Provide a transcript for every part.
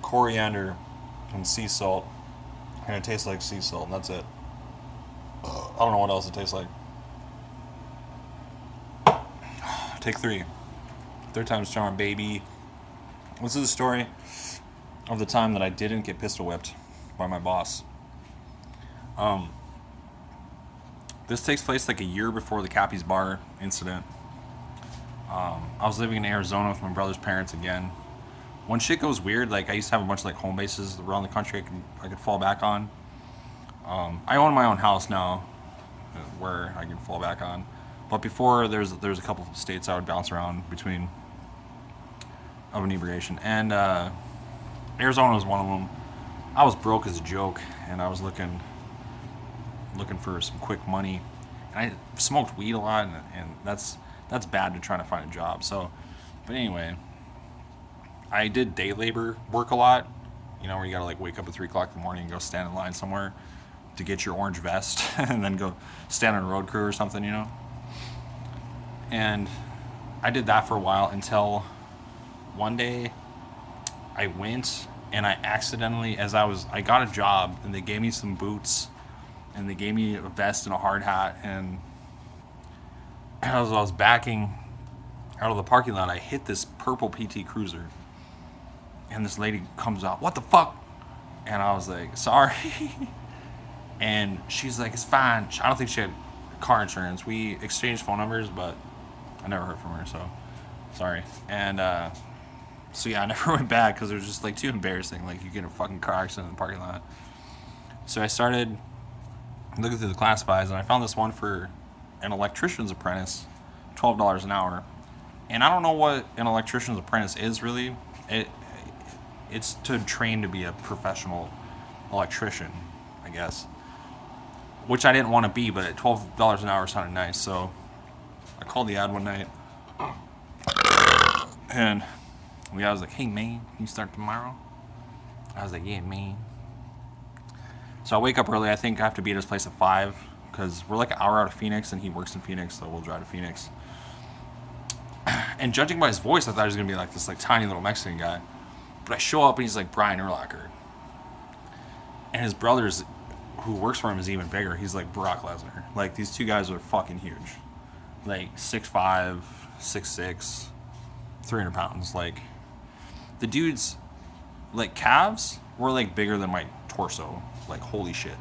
coriander, and sea salt, and it tastes like sea salt, and that's it. I don't know what else it tastes like. Take three. Third time's charm, baby. This is the story of the time that I didn't get pistol whipped by my boss. This takes place like a year before the Cappy's Bar incident. I was living in Arizona with my brother's parents again. When shit goes weird, like I used to have a bunch of like home bases around the country I could fall back on. I own my own house now, where I can fall back on. But before, there's a couple of states I would bounce around between of inebriation, and Arizona was one of them. I was broke as a joke, and I was looking for some quick money. And I smoked weed a lot, and that's bad to try to find a job. So, but anyway, I did day labor work a lot. You know, where you gotta like wake up at 3 o'clock in the morning and go stand in line somewhere to get your orange vest, and then go stand on a road crew or something. You know. And I did that for a while until one day I went and I accidentally, I got a job and they gave me some boots and they gave me a vest and a hard hat, and as I was backing out of the parking lot, I hit this purple PT Cruiser, and this lady comes out, "What the fuck?" And I was like, "Sorry." And she's like, "It's fine." I don't think she had car insurance. We exchanged phone numbers, but I never heard from her, so sorry. And so yeah, I never went back because it was just like too embarrassing. Like you get in a fucking car accident in the parking lot. So I started looking through the classifieds, and I found this one for an electrician's apprentice, $12 an hour. And I don't know what an electrician's apprentice is really. It's to train to be a professional electrician, I guess. Which I didn't want to be, but at $12 an hour sounded nice, so I called the ad one night, and the guy was like, "Hey man, can you start tomorrow?" I was like, "Yeah, man." So I wake up early. I think I have to be at his place at 5 because we're like an hour out of Phoenix, and he works in Phoenix, so we'll drive to Phoenix. And judging by his voice, I thought he was gonna be like this like tiny little Mexican guy, but I show up and he's like Brian Urlacher, and his brother's who works for him is even bigger. He's like Brock Lesnar. Like these two guys are fucking huge. Like 6'5", 6'6", 300 pounds. Like the dudes, like calves were like bigger than my torso. Like holy shit.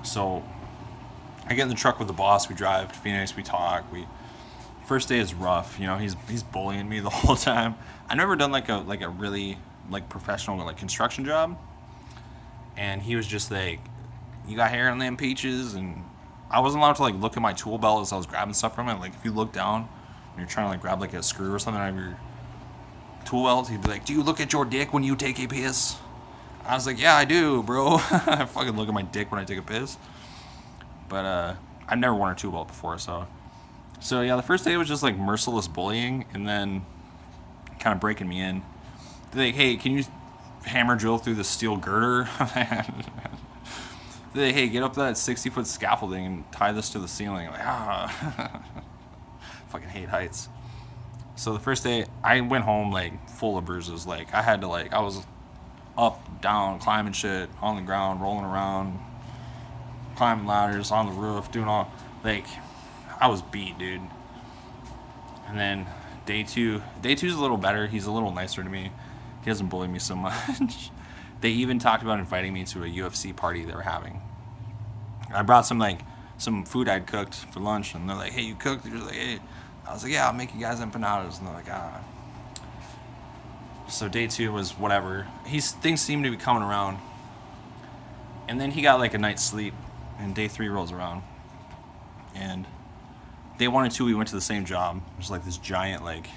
So I get in the truck with the boss. We drive to Phoenix. We talk. First day is rough. You know, he's bullying me the whole time. I never done like a really like professional like construction job. And he was just like, "You got hair on them peaches?" And I wasn't allowed to like look at my tool belt as I was grabbing stuff from it. Like if you look down and you're trying to like grab like a screw or something out of your tool belt, he'd be like, "Do you look at your dick when you take a piss?" I was like, "Yeah, I do, bro." I fucking look at my dick when I take a piss. But I've never worn a tool belt before, so yeah, the first day was just like merciless bullying, and then kind of breaking me in. They're like, "Hey, can you hammer drill through the steel girder?" They're like, "Hey, get up that 60-foot scaffolding and tie this to the ceiling." I'm like, fucking hate heights. So the first day, I went home like full of bruises. Like I had to like, I was up, down, climbing shit, on the ground, rolling around, climbing ladders, on the roof, doing all, like, I was beat, dude. And then day two's a little better. He's a little nicer to me. He doesn't bully me so much. They even talked about inviting me to a UFC party they were having. I brought some food I'd cooked for lunch, and they're like, "Hey, you cooked?" They're like, "Hey." I was like, "Yeah, I'll make you guys empanadas." And they're like, "Ah." So day 2 was whatever. Things seemed to be coming around. And then he got like a night's sleep, and day 3 rolls around. And day 1 and 2, we went to the same job. It was like this giant like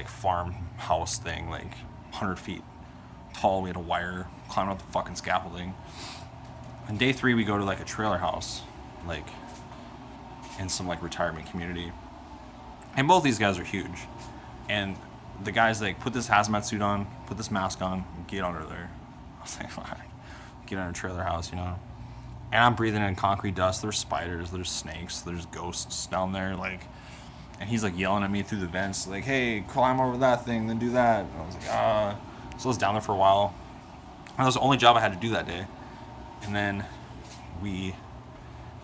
farmhouse thing, like 100 feet tall. We had a wire, climbing up the fucking scaffolding. And day 3, we go to like a trailer house, like in some like retirement community. And both these guys are huge. And the guy's like, "Put this hazmat suit on, put this mask on, and get under there." I was like, "All right, get under a trailer house, you know." And I'm breathing in concrete dust. There's spiders, there's snakes, there's ghosts down there, like. And he's like yelling at me through the vents, like, "Hey, climb over that thing, then do that." And I was like, So I was down there for a while. And that was the only job I had to do that day. And then we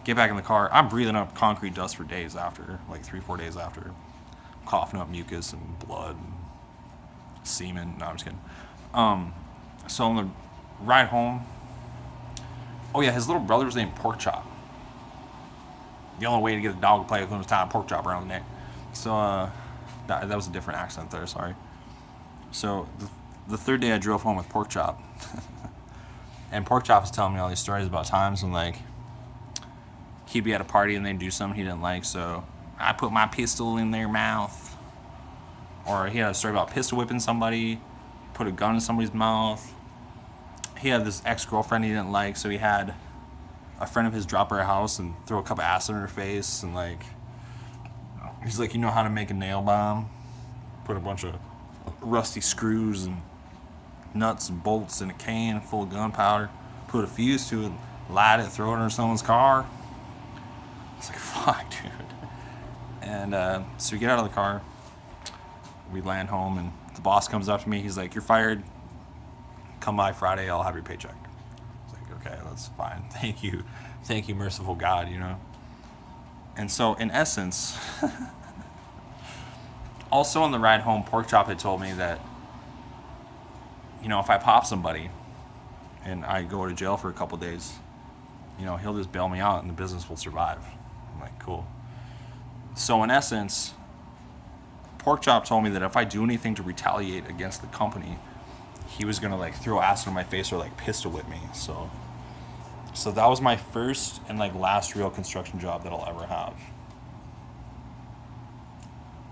get back in the car. I'm breathing up concrete dust for days after, like 3-4 days after. Coughing up mucus and blood and semen. No, I'm just kidding. So on the ride home, oh yeah, his little brother was named Pork Chop. The only way to get a dog to play with him was tying a pork chop around the neck. So that was a different accent there, sorry. So the third day I drove home with Pork Chop. And Pork Chop was telling me all these stories about times when, like, he'd be at a party and they'd do something he didn't like, so I put my pistol in their mouth. Or he had a story about pistol whipping somebody, put a gun in somebody's mouth. He had this ex-girlfriend he didn't like, so he had a friend of his drop her house and throw a cup of acid in her face, and, like, he's like, you know how to make a nail bomb? Put a bunch of rusty screws and nuts and bolts in a can full of gunpowder, put a fuse to it, light it, throw it in someone's car. I was like, fuck, dude. And so we get out of the car, we land home, and the boss comes up to me. He's like, you're fired. Come by Friday, I'll have your paycheck. I was like, okay, that's fine. Thank you, merciful God, you know. And so, in essence, also on the ride home, Pork Chop had told me that, you know, if I pop somebody and I go to jail for a couple days, you know, he'll just bail me out and the business will survive. I'm like, cool. So in essence, Pork Chop told me that if I do anything to retaliate against the company, he was gonna, like, throw acid in my face or, like, pistol whip me. So that was my first and, like, last real construction job that I'll ever have.